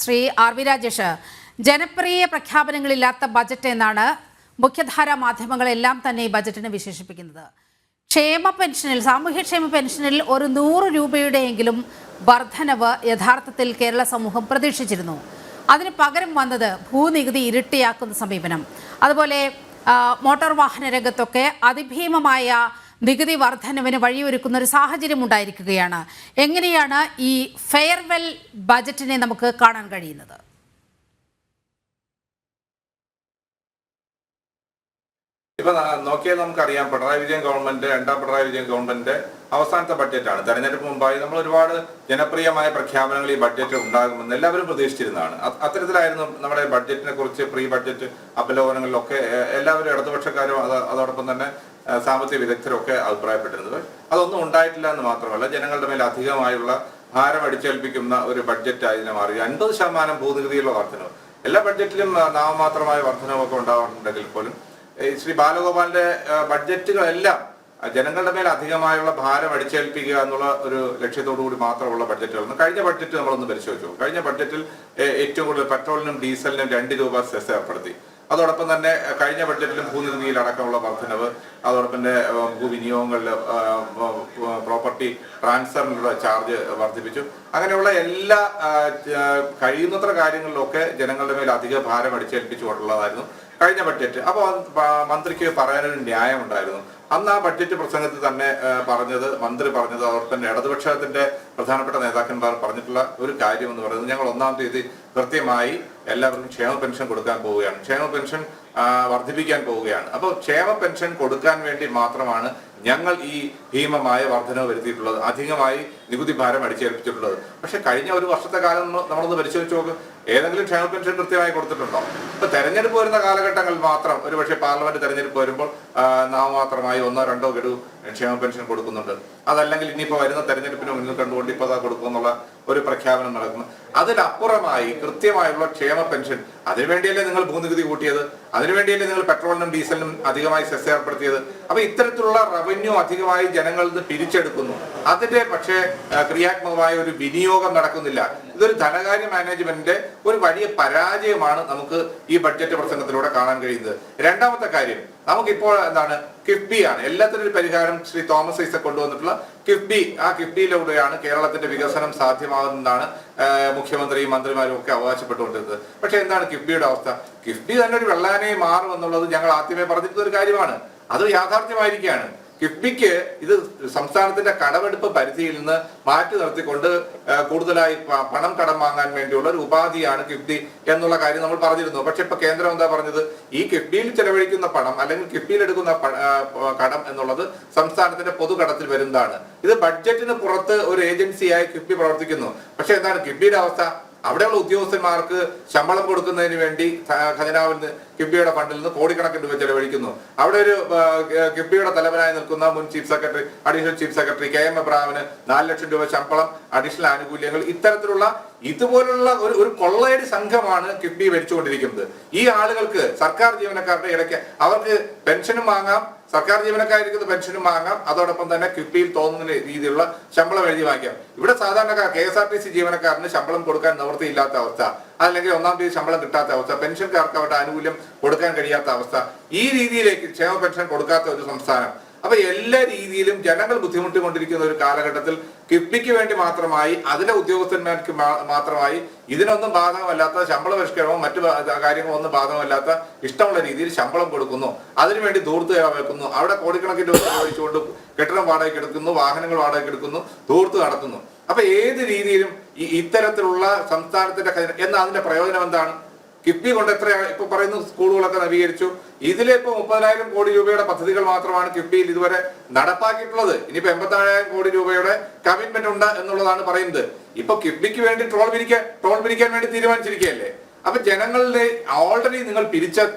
Shri R V Rajesh, ജനപ്രിയ പ്രഖ്യാപനങ്ങളില്ലാത്ത budget എന്നാണ് മുഖ്യധാരാ മാധ്യമങ്ങളെല്ലാം തന്നെ ഈ ബജറ്റിനെ വിശേഷിപ്പിക്കുന്നത്. ക്ഷേമ പെൻഷനിൽ, സാമൂഹ്യക്ഷേമ പെൻഷനിൽ ഒരു 100 രൂപയുടെയെങ്കിലും വർധനവ് യഥാർത്ഥത്തിൽ കേരള സമൂഹം പ്രതീക്ഷിച്ചിരുന്നു. അതിന് പകരം വന്നത് ഭൂനികുതി ഇരട്ടിയാക്കുന്ന സമീപനം. അതുപോലെ മോട്ടോർ വാഹന രംഗത്തൊക്കെ അതിഭീമമായ നികുതി വർധനവിന് വഴിയൊരുക്കുന്ന ഒരു സാഹചര്യം ഉണ്ടായിരിക്കുകയാണ്. എങ്ങനെയാണ് ഈ ഫെയർവെൽ ബജറ്റിനെ നമുക്ക് കാണാൻ കഴിയുന്നത്? ഇപ്പൊ നോക്കിയാൽ നമുക്കറിയാം, പിണറായി വിജയൻ ഗവൺമെന്റ്, രണ്ടാം പിണറായി വിജയൻ ഗവൺമെന്റ് അവസാനത്തെ ബഡ്ജറ്റാണ്. തെരഞ്ഞെടുപ്പ് മുമ്പായി നമ്മൾ ഒരുപാട് ജനപ്രിയമായ പ്രഖ്യാപനങ്ങൾ ഈ ബഡ്ജറ്റ് ഉണ്ടാകുമെന്ന് എല്ലാവരും പ്രതീക്ഷിച്ചിരുന്നതാണ്. അത്തരത്തിലായിരുന്നു നമ്മുടെ ബഡ്ജറ്റിനെ കുറിച്ച് പ്രീ ബഡ്ജറ്റ് അവലോകനങ്ങളിലൊക്കെ എല്ലാവരും ഇടതുപക്ഷക്കാരും അതോടൊപ്പം തന്നെ സാമ്പത്തിക വിദഗ്ധരൊക്കെ അഭിപ്രായപ്പെട്ടിരുന്നത്. അതൊന്നും ഉണ്ടായിട്ടില്ല എന്ന് മാത്രമല്ല, ജനങ്ങളുടെ മേൽ അധികമായുള്ള ഭാരം അടിച്ചേൽപ്പിക്കുന്ന ഒരു ബഡ്ജറ്റായി ഇതിനെ മാറി. 50% ഭൂനികുതിയുള്ള വർധനവ്, എല്ലാ ബഡ്ജറ്റിലും നാമമാത്രമായ വർധനവൊക്കെ ഉണ്ടാവാറുണ്ടെങ്കിൽ പോലും ശ്രീ ബാലഗോപാലിന്റെ ബഡ്ജറ്റുകളെല്ലാം ജനങ്ങളുടെ മേൽ അധികമായുള്ള ഭാരം അടിച്ചേൽപ്പിക്കുക എന്നുള്ള ഒരു ലക്ഷ്യത്തോടു കൂടി മാത്രമുള്ള ബഡ്ജറ്റുകളാണ്. കഴിഞ്ഞ ബഡ്ജറ്റ് നമ്മളൊന്ന് പരിശോധിച്ചു. കഴിഞ്ഞ ബഡ്ജറ്റിൽ ഏറ്റവും കൂടുതൽ പെട്രോളിനും ഡീസലിനും 2 രൂപ സെസ് ഏർപ്പെടുത്തി. അതോടൊപ്പം തന്നെ കഴിഞ്ഞ ബഡ്ജറ്റിലും ഭൂനികുതിയിൽ അടക്കമുള്ള വർധനവ്, അതോടൊപ്പം തന്നെ ഭൂവിനിയോഗങ്ങളിൽ പ്രോപ്പർട്ടി ട്രാൻസ്ഫറിനുള്ള ചാർജ് വർദ്ധിപ്പിച്ചു. അങ്ങനെയുള്ള എല്ലാ കഴിയുന്നത്ര കാര്യങ്ങളിലൊക്കെ ജനങ്ങളുടെ മേൽ അധിക ഭാരം അടിച്ചേൽപ്പിച്ചുകൊണ്ടുള്ളതായിരുന്നു കഴിഞ്ഞ ബഡ്ജറ്റ്. അപ്പോൾ മന്ത്രിക്ക് പറയാനൊരു ന്യായം ഉണ്ടായിരുന്നു. അന്ന് ആ ബഡ്ജറ്റ് പ്രസംഗത്തിൽ തന്നെ മന്ത്രി പറഞ്ഞത്, അതോടൊപ്പം തന്നെ ഇടതുപക്ഷത്തിന്റെ പ്രധാനപ്പെട്ട നേതാക്കന്മാർ പറഞ്ഞിട്ടുള്ള ഒരു കാര്യം എന്ന് പറയുന്നത്, ഞങ്ങൾ 1-ാം തീയതി കൃത്യമായി എല്ലാവർക്കും ക്ഷേമ പെൻഷൻ കൊടുക്കാൻ പോവുകയാണ്, ക്ഷേമ പെൻഷൻ വർദ്ധിപ്പിക്കാൻ പോവുകയാണ്. അപ്പോൾ ക്ഷേമ പെൻഷൻ കൊടുക്കാൻ വേണ്ടി മാത്രമാണ് ഞങ്ങൾ ഈ ഭീമമായ വർധനവ് വരുത്തിയിട്ടുള്ളത്, അധികമായി നികുതി ഭാരം അടിച്ചേൽപ്പിച്ചിട്ടുള്ളത്. പക്ഷെ കഴിഞ്ഞ ഒരു വർഷത്തെ കാലം നമ്മളൊന്ന് പരിശോധിച്ച് നോക്ക്, ഏതെങ്കിലും ക്ഷേമ പെൻഷൻ കൃത്യമായി കൊടുത്തിട്ടുണ്ടോ? ഇപ്പൊ തെരഞ്ഞെടുപ്പ് വരുന്ന കാലഘട്ടങ്ങളിൽ മാത്രം, ഒരുപക്ഷെ പാർലമെന്റ് തെരഞ്ഞെടുപ്പ് വരുമ്പോൾ നാമമാത്രമായി 1-2 ഗഡു ക്ഷേമ പെൻഷൻ കൊടുക്കുന്നുണ്ട്. അതല്ലെങ്കിൽ ഇനിയിപ്പോ വരുന്ന തെരഞ്ഞെടുപ്പിന് മുന്നിൽ കണ്ടുകൊണ്ട് ഇപ്പൊ അതാ കൊടുക്കുമെന്നുള്ള ഒരു പ്രഖ്യാപനം നടക്കുന്നു. അതിലപ്പുറമായി കൃത്യമായുള്ള ക്ഷേമ പെൻഷൻ, അതിനുവേണ്ടിയല്ലേ നിങ്ങൾ ഭൂനികുതി കൂട്ടിയത്, അതിനുവേണ്ടിയല്ലേ നിങ്ങൾ പെട്രോളിനും ഡീസലിനും അധികമായി സെസ് ഏർപ്പെടുത്തിയത്. അപ്പൊ ഇത്തരത്തിലുള്ള റവന്യൂ അധികമായി ജനങ്ങളിൽ നിന്ന് പിരിച്ചെടുക്കുന്നു. അതിന്റെ പക്ഷേ ക്രിയാത്മകമായ ഒരു വിനിയോഗം നടക്കുന്നില്ല. ഇതൊരു ധനകാര്യ മാനേജ്മെന്റിന്റെ ഒരു വലിയ പരാജയമാണ് നമുക്ക് ഈ ബഡ്ജറ്റ് പ്രസംഗത്തിലൂടെ കാണാൻ കഴിയുന്നത്. രണ്ടാമത്തെ കാര്യം, നമുക്കിപ്പോൾ എന്താണ്, കിഫ്ബി ആണ് എല്ലാത്തിനും ഒരു പരിഹാരം. ശ്രീ തോമസ് ഐസക് കൊണ്ടുവന്നിട്ടുള്ള കിഫ്ബി, ആ കിഫ്ബിയിലൂടെയാണ് കേരളത്തിന്റെ വികസനം സാധ്യമാകുന്നതാണ് മുഖ്യമന്ത്രിയും മന്ത്രിമാരും ഒക്കെ അവകാശപ്പെട്ടുകൊണ്ടിരുന്നത്. പക്ഷെ എന്താണ് കിഫ്ബിയുടെ അവസ്ഥ? കിഫ്ബി തന്നെ ഒരു വെള്ളാനയെ മാറും എന്നുള്ളത് ഞങ്ങൾ ആദ്യമേ പറഞ്ഞിട്ടുള്ള ഒരു കാര്യമാണ്. അത് യാഥാർത്ഥ്യമായിരിക്കുകയാണ്. കിഫ്ബിക്ക് ഇത് സംസ്ഥാനത്തിന്റെ കടമെടുപ്പ് പരിധിയിൽ നിന്ന് മാറ്റി നിർത്തിക്കൊണ്ട് കൂടുതലായി പണം കടം വാങ്ങാൻ വേണ്ടിയുള്ള ഒരു ഉപാധിയാണ് കിഫ്ബി എന്നുള്ള കാര്യം നമ്മൾ പറഞ്ഞിരുന്നു. പക്ഷെ ഇപ്പൊ കേന്ദ്രം എന്താ പറഞ്ഞത്? ഈ കിഫ്ബിയിൽ ചെലവഴിക്കുന്ന പണം അല്ലെങ്കിൽ കിഫ്ബിയിൽ എടുക്കുന്ന കടം എന്നുള്ളത് സംസ്ഥാനത്തിന്റെ പൊതുകടത്തിൽ വരുന്നതാണ്. ഇത് ബഡ്ജറ്റിന് പുറത്ത് ഒരു ഏജൻസിയായി കിഫ്ബി പ്രവർത്തിക്കുന്നു. പക്ഷെ എന്താണ് കിഫ്ബിയുടെ അവസ്ഥ? അവിടെയുള്ള ഉദ്യോഗസ്ഥന്മാർക്ക് ശമ്പളം കൊടുക്കുന്നതിന് വേണ്ടി ഖജനാവിൽ നിന്ന്, കിഫ്ബിയുടെ ഫണ്ടിൽ നിന്ന് കോടിക്കണക്കിന് രൂപ ചെലവഴിക്കുന്നു. അവിടെ ഒരു കിഫ്ബിയുടെ തലവനായി നിൽക്കുന്ന മുൻ chief secretary, additional chief secretary KM എബ്രഹാമിന് 4 ലക്ഷം രൂപ ശമ്പളം, അഡീഷണൽ ആനുകൂല്യങ്ങൾ, ഇത്തരത്തിലുള്ള ഇതുപോലുള്ള ഒരു കൊള്ളയടി സംഘമാണ് കിഫ്ബി ഭരിച്ചുകൊണ്ടിരിക്കുന്നത്. ഈ ആളുകൾക്ക്, സർക്കാർ ജീവനക്കാരുടെ ഇടയ്ക്ക് അവർക്ക് പെൻഷനും വാങ്ങാം, സർക്കാർ ജീവനക്കാരിക്കുന്ന പെൻഷനും വാങ്ങാം, അതോടൊപ്പം തന്നെ കിഫ്ബിയിൽ തോന്നുന്ന രീതിയിലുള്ള ശമ്പളം എഴുതി വാങ്ങിക്കാം. ഇവിടെ സാധാരണക്കാർ KSRTC ജീവനക്കാരന് ശമ്പളം കൊടുക്കാൻ നിവൃത്തിയില്ലാത്ത അവസ്ഥ, അല്ലെങ്കിൽ 1-ാം തീയതി ശമ്പളം കിട്ടാത്ത അവസ്ഥ, പെൻഷൻകാർക്ക് അവരുടെ ആനുകൂല്യം കൊടുക്കാൻ കഴിയാത്ത അവസ്ഥ, ഈ രീതിയിലേക്ക് ക്ഷേമ പെൻഷൻ കൊടുക്കാത്ത ഒരു സംസ്ഥാനം. അപ്പൊ എല്ലാ രീതിയിലും ജനങ്ങൾ ബുദ്ധിമുട്ടിക്കൊണ്ടിരിക്കുന്ന ഒരു കാലഘട്ടത്തിൽ കിഫ്ബിക്ക് വേണ്ടി മാത്രമായി, അതിലെ ഉദ്യോഗസ്ഥന്മാർക്ക് മാത്രമായി, ഇതിനൊന്നും ബാധകമല്ലാത്ത ശമ്പള പരിഷ്കരണമോ മറ്റു കാര്യങ്ങളോ ഒന്നും ബാധകമല്ലാത്ത ഇഷ്ടമുള്ള രീതിയിൽ ശമ്പളം കൊടുക്കുന്നു. അതിനുവേണ്ടി ധൂർത്ത് വെക്കുന്നു. അവിടെ കോടിക്കണക്കിന് രൂപ ചെലവഴിച്ചുകൊണ്ട് കെട്ടിടം വാടകയ്ക്ക് എടുക്കുന്നു, വാഹനങ്ങൾ വാടകയ്ക്ക് എടുക്കുന്നു, ധൂർത്ത് നടത്തുന്നു. അപ്പൊ ഏത് രീതിയിലും ഇത്തരത്തിലുള്ള സംസ്ഥാനത്തിന്റെ എന്നാൽ അതിന്റെ പ്രയോജനം എന്താണ്? കിഫ്ബി കൊണ്ട് എത്ര ഇപ്പൊ പറയുന്നു, സ്കൂളുകളൊക്കെ നവീകരിച്ചു. ഇതിലിപ്പോ 30,000 കോടി രൂപയുടെ പദ്ധതികൾ മാത്രമാണ് കിഫ്ബിയിൽ ഇതുവരെ നടപ്പാക്കിയിട്ടുള്ളത്. ഇനിയിപ്പോ 84,000 കോടി രൂപയുടെ കമ്മിറ്റ്മെന്റ് ഉണ്ട് എന്നുള്ളതാണ് പറയുന്നത്. ഇപ്പൊ കിഫ്ബിക്ക് വേണ്ടി ട്രോൾ പിരിക്കാൻ വേണ്ടി തീരുമാനിച്ചിരിക്കുകയല്ലേ. അപ്പൊ ജനങ്ങളുടെ ഓൾറെഡി നിങ്ങൾ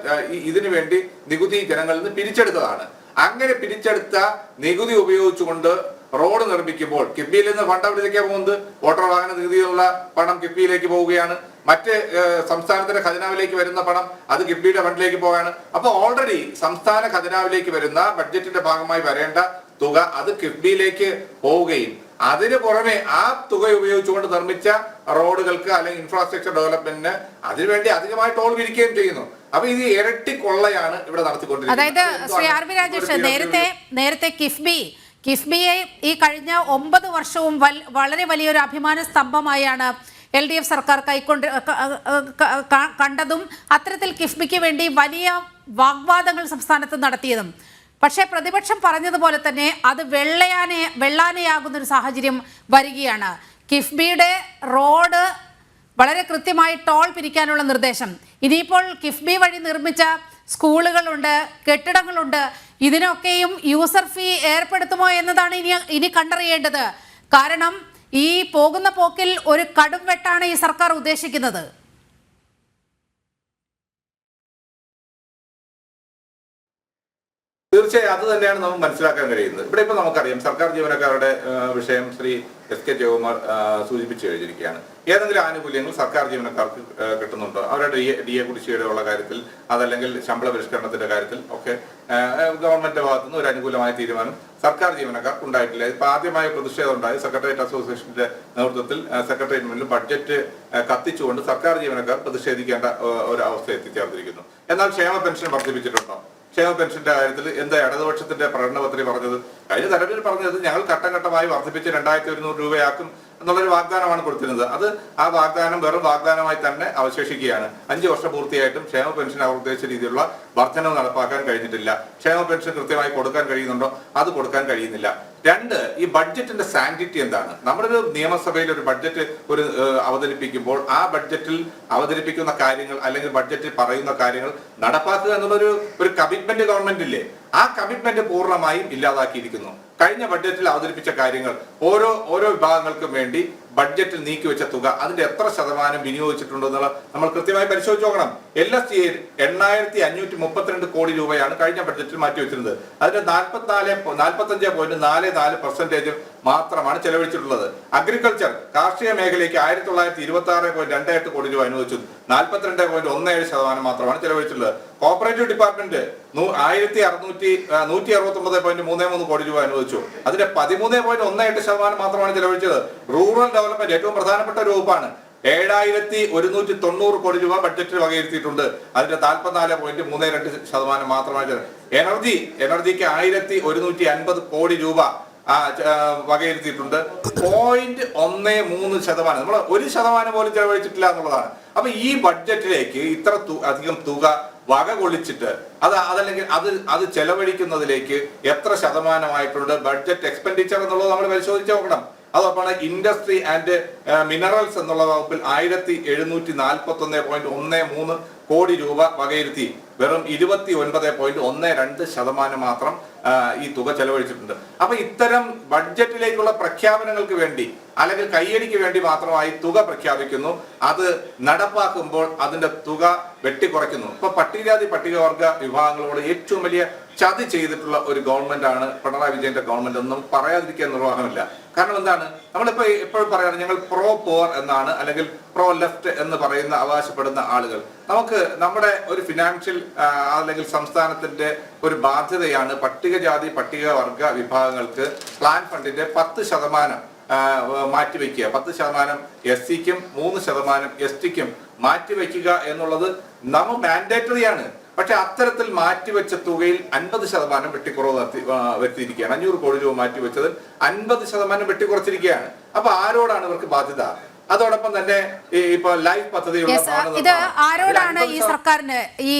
ഇതിനു വേണ്ടി നികുതി ജനങ്ങളിൽ നിന്ന് പിരിച്ചെടുത്തതാണ്. അങ്ങനെ പിരിച്ചെടുത്ത നികുതി ഉപയോഗിച്ചുകൊണ്ട് റോഡ് നിർമ്മിക്കുമ്പോൾ കിഫ്ബിയിൽ നിന്ന് ഫണ്ട് എവിടേക്കാണ് പോകുന്നത്? മോട്ടോർ വാഹന നികുതിയിലുള്ള പണം കിഫ്ബിയിലേക്ക് പോവുകയാണ്. മറ്റ് സംസ്ഥാനത്തിന്റെ ഖജനാവിലേക്ക് വരുന്ന പണം അത് കിഫ്ബിയുടെ ഫണ്ടിലേക്ക് പോവുകയാണ്. അപ്പൊ ഓൾറെഡി സംസ്ഥാന ഖജനാവിലേക്ക് വരുന്ന ബഡ്ജറ്റിന്റെ ഭാഗമായി വരേണ്ട തുക അത് കിഫ്ബിയിലേക്ക് പോവുകയും അതിന് പുറമെ ആ തുക ഉപയോഗിച്ചുകൊണ്ട് നിർമ്മിച്ച റോഡുകൾക്ക് അല്ലെങ്കിൽ ഇൻഫ്രാസ്ട്രക്ചർ ഡെവലപ്മെന്റിന് അതിനുവേണ്ടി അധികമായി ടോൾ വിരിക്കുകയും ചെയ്യുന്നു. അപ്പൊ ഇത് ഇരട്ടി കൊള്ളയാണ് ഇവിടെ നടത്തിക്കൊണ്ടിരിക്കുന്നത്. അതായത് ശ്രീ ആർ വി രാജേഷ്, നേരത്തെ കിഫ്ബിയെ ഈ കഴിഞ്ഞ 9 വർഷവും വളരെ വലിയൊരു അഭിമാന സ്തംഭമായാണ് LDF സർക്കാർ കണ്ടതും അത്തരത്തിൽ കിഫ്ബിക്ക് വേണ്ടി വലിയ വാഗ്വാദങ്ങൾ സംസ്ഥാനത്ത് നടത്തിയതും. പക്ഷേ പ്രതിപക്ഷം പറഞ്ഞതുപോലെ തന്നെ അത് വെള്ളാനയാകുന്നൊരു സാഹചര്യം വരികയാണ്. കിഫ്ബിയുടെ റോഡ് വളരെ കൃത്യമായി ടോൾ പിരിക്കാനുള്ള നിർദ്ദേശം, ഇനിയിപ്പോൾ കിഫ്ബി വഴി നിർമ്മിച്ച സ്കൂളുകളുണ്ട്, കെട്ടിടങ്ങളുണ്ട്, ഇതിനൊക്കെയും യൂസർ ഫീ ഏർപ്പെടുത്തുമോ എന്നതാണ് ഇനി കണ്ടറിയേണ്ടത്. കാരണം ഈ പോകുന്ന പോക്കിൽ ഒരു കടും വെട്ടാണ് ഈ സർക്കാർ ഉദ്ദേശിക്കുന്നത്. തീർച്ചയായും അത് തന്നെയാണ് നമുക്ക് മനസ്സിലാക്കാൻ കഴിയുന്നത്. ഇവിടെ ഇപ്പൊ നമുക്കറിയാം സർക്കാർ ജീവനക്കാരുടെ വിഷയം ശ്രീ SK ജയകുമാർ സൂചിപ്പിച്ചു കഴിഞ്ഞിരിക്കുകയാണ്. ഏതെങ്കിലും ആനുകൂല്യങ്ങൾ സർക്കാർ ജീവനക്കാർക്ക് കിട്ടുന്നുണ്ടോ? അവരുടെ DA കുടിശ്ശികയുടെ ഉള്ള കാര്യത്തിൽ, അതല്ലെങ്കിൽ ശമ്പള പരിഷ്കരണത്തിന്റെ കാര്യത്തിൽ ഒക്കെ ഗവൺമെന്റിന്റെ ഭാഗത്തുനിന്ന് ഒരു അനുകൂലമായ തീരുമാനം സർക്കാർ ജീവനക്കാർക്ക് ഉണ്ടായിട്ടില്ല. ഇപ്പൊ ആദ്യമായ പ്രതിഷേധം ഉണ്ടായി സെക്രട്ടേറിയറ്റ് അസോസിയേഷന്റെ നേതൃത്വത്തിൽ സെക്രട്ടേറിയറ്റ് മുന്നിൽ ബഡ്ജറ്റ് കത്തിച്ചുകൊണ്ട് സർക്കാർ ജീവനക്കാർ പ്രതിഷേധിക്കേണ്ട ഒരു അവസ്ഥ എത്തിച്ചേർന്നിരിക്കുന്നു. എന്നാൽ ക്ഷേമ പെൻഷൻ വർദ്ധിപ്പിച്ചിട്ടുണ്ടോ? ക്ഷേമ പെൻഷന്റെ കാര്യത്തിൽ എന്താ ഇടതുപക്ഷത്തിന്റെ പ്രകടനപത്രിക പറഞ്ഞത്? കഴിഞ്ഞ തെരഞ്ഞെടുപ്പിൽ പറഞ്ഞത് ഞങ്ങൾ ഘട്ടഘട്ടമായി വർദ്ധിപ്പിച്ച് 2100 രൂപയാക്കും എന്നുള്ളൊരു വാഗ്ദാനമാണ് കൊടുത്തിരുന്നത്. അത് ആ വാഗ്ദാനം വെറും വാഗ്ദാനമായി തന്നെ അവശേഷിക്കുകയാണ്. 5 വർഷം പൂർത്തിയായിട്ടും ക്ഷേമ പെൻഷൻ അവർ ഉദ്ദേശിച്ച രീതിയിലുള്ള വർധനവ് നടപ്പാക്കാൻ കഴിഞ്ഞിട്ടില്ല. ക്ഷേമ പെൻഷൻ കൃത്യമായി കൊടുക്കാൻ കഴിയുന്നുണ്ടോ? അത് കൊടുക്കാൻ കഴിയുന്നില്ല. 2, ഈ ബഡ്ജറ്റിന്റെ സാങ്ക്ടിറ്റി എന്താണ്? നമ്മുടെ ഒരു നിയമസഭയിൽ ഒരു ബഡ്ജറ്റ് അവതരിപ്പിക്കുമ്പോൾ ആ ബഡ്ജറ്റിൽ അവതരിപ്പിക്കുന്ന കാര്യങ്ങൾ അല്ലെങ്കിൽ ബഡ്ജറ്റിൽ പറയുന്ന കാര്യങ്ങൾ നടപ്പാക്കുക എന്നുള്ളൊരു കമ്മിറ്റ്മെന്റ് ഗവൺമെന്റ് ഇല്ലേ? ആ കമ്മിറ്റ്മെന്റ് പൂർണ്ണമായും ഇല്ലാതാക്കിയിരിക്കുന്നു. കഴിഞ്ഞ ബഡ്ജറ്റിൽ അവതരിപ്പിച്ച കാര്യങ്ങൾ ഓരോ വിഭാഗങ്ങൾക്കും വേണ്ടി ബഡ്ജറ്റിൽ നീക്കിവെച്ച തുക അതിന്റെ എത്ര ശതമാനം വിനിയോഗിച്ചിട്ടുണ്ടോ എന്നുള്ള നമ്മൾ കൃത്യമായി പരിശോധിച്ച് നോക്കണം. LSTE 8532 കോടി രൂപയാണ് കഴിഞ്ഞ ബഡ്ജറ്റിൽ മാറ്റിവെച്ചിരുന്നത്. അതിന്റെ 45.44% മാത്രമാണ് ചെലവഴിച്ചിട്ടുള്ളത്. അഗ്രികൾച്ചർ കാർഷിക മേഖലയ്ക്ക് 1926.28 കോടി രൂപ അനുവദിച്ചു. 42.17% മാത്രമാണ് ചെലവഴിച്ചിട്ടുള്ളത്. കോപ്പറേറ്റീവ് ഡിപ്പാർട്ട്മെന്റ് 169.33 കോടി രൂപ അനുവദിച്ചു. അതിന്റെ 13.18% മാത്രമാണ് ചെലവഴിച്ചത്. റൂറൽ ഡെവലപ്മെന്റ് ഏറ്റവും പ്രധാനപ്പെട്ട ഒരു വകുപ്പാണ്. 7190 കോടി രൂപ ബഡ്ജറ്റിൽ വകയിരുത്തിയിട്ടുണ്ട്. അതിന്റെ 44.32% മാത്രമാണ്. എനർജിക്ക് 1150 കോടി രൂപ വകയിരുത്തിയിട്ടുണ്ട്. 0.13%. നമ്മൾ 1% പോലും ചെലവഴിച്ചിട്ടില്ല എന്നുള്ളതാണ്. അപ്പൊ ഈ ബഡ്ജറ്റിലേക്ക് ഇത്ര അധികം തുക വക കൊള്ളിച്ചിട്ട് അതല്ലെങ്കിൽ അത് ചെലവഴിക്കുന്നതിലേക്ക് എത്ര ശതമാനമായിട്ടുണ്ട് ബഡ്ജറ്റ് എക്സ്പെൻഡിച്ചർ എന്നുള്ളത് നമ്മൾ പരിശോധിച്ച് നോക്കണം. അതോടൊപ്പം ഇൻഡസ്ട്രി ആൻഡ് മിനറൽസ് എന്നുള്ള വകുപ്പിൽ 1741.13 കോടി രൂപ വകയിരുത്തി വെറും 29.12% മാത്രം ഈ തുക ചെലവഴിച്ചിട്ടുണ്ട്. അപ്പൊ ഇത്തരം ബഡ്ജറ്റിലേക്കുള്ള പ്രഖ്യാപനങ്ങൾക്ക് വേണ്ടി അല്ലെങ്കിൽ കയ്യടിക്ക് വേണ്ടി മാത്രമായി തുക പ്രഖ്യാപിക്കുന്നു. അത് നടപ്പാക്കുമ്പോൾ അതിന്റെ തുക വെട്ടിക്കുറയ്ക്കുന്നു. ഇപ്പൊ പട്ടികജാതി പട്ടികവർഗ വിഭാഗങ്ങളോട് ഏറ്റവും വലിയ ചതി ചെയ്തിട്ടുള്ള ഒരു ഗവൺമെന്റ് ആണ് പിണറായി വിജയന്റെ ഗവൺമെന്റ് ഒന്നും പറയാതിരിക്കാൻ നിർവാഹമില്ല. കാരണം എന്താണ്, നമ്മളിപ്പോ എപ്പോഴും പറയാണ് ഞങ്ങൾ പ്രോ പോർ എന്നാണ് അല്ലെങ്കിൽ പ്രോ ലെഫ്റ്റ് എന്ന് പറയുന്ന അവകാശപ്പെടുന്ന ആളുകൾ. നമുക്ക് നമ്മുടെ ഒരു ഫിനാൻഷ്യൽ അല്ലെങ്കിൽ സംസ്ഥാനത്തിന്റെ ഒരു ബാധ്യതയാണ് പട്ടികജാതി പട്ടികവർഗ വിഭാഗങ്ങൾക്ക് പ്ലാൻ ഫണ്ടിന്റെ 10% മാറ്റിവെക്കുക. 10% SC-ക്കും 3% ST-ക്കും മാറ്റിവെക്കുക എന്നുള്ളത് നമ്മ മാൻഡേറ്ററിയാണ്. പക്ഷെ അത്തരത്തിൽ മാറ്റിവെച്ച തുകയിൽ 50% വെട്ടിക്കുറവ് വരുത്തിയിരിക്കുകയാണ്. 500 കോടി രൂപ മാറ്റിവെച്ചത് 50% വെട്ടിക്കുറച്ചിരിക്കുകയാണ്. അപ്പൊ ആരോടാണ് ഇവർക്ക് ബാധ്യത? അതോടൊപ്പം തന്നെ ഇപ്പൊ ലൈഫ് പദ്ധതിയുള്ള ഇത് ആരോടാണ് ഈ സർക്കാരിന്? ഈ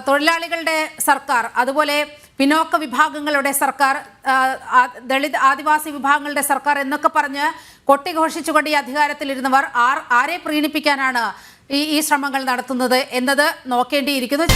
തൊഴിലാളികളുടെ സർക്കാർ, അതുപോലെ പിന്നോക്ക വിഭാഗങ്ങളുടെ സർക്കാർ, ദളിത് ആദിവാസി വിഭാഗങ്ങളുടെ സർക്കാർ എന്നൊക്കെ പറഞ്ഞ് കൊട്ടിഘോഷിച്ചുകൊണ്ട് ഈ അധികാരത്തിലിരുന്നവർ ആരെ പ്രീണിപ്പിക്കാനാണ് ഈ ശ്രമങ്ങൾ നടത്തുന്നത് എന്നത് നോക്കേണ്ടിയിരിക്കുന്നു.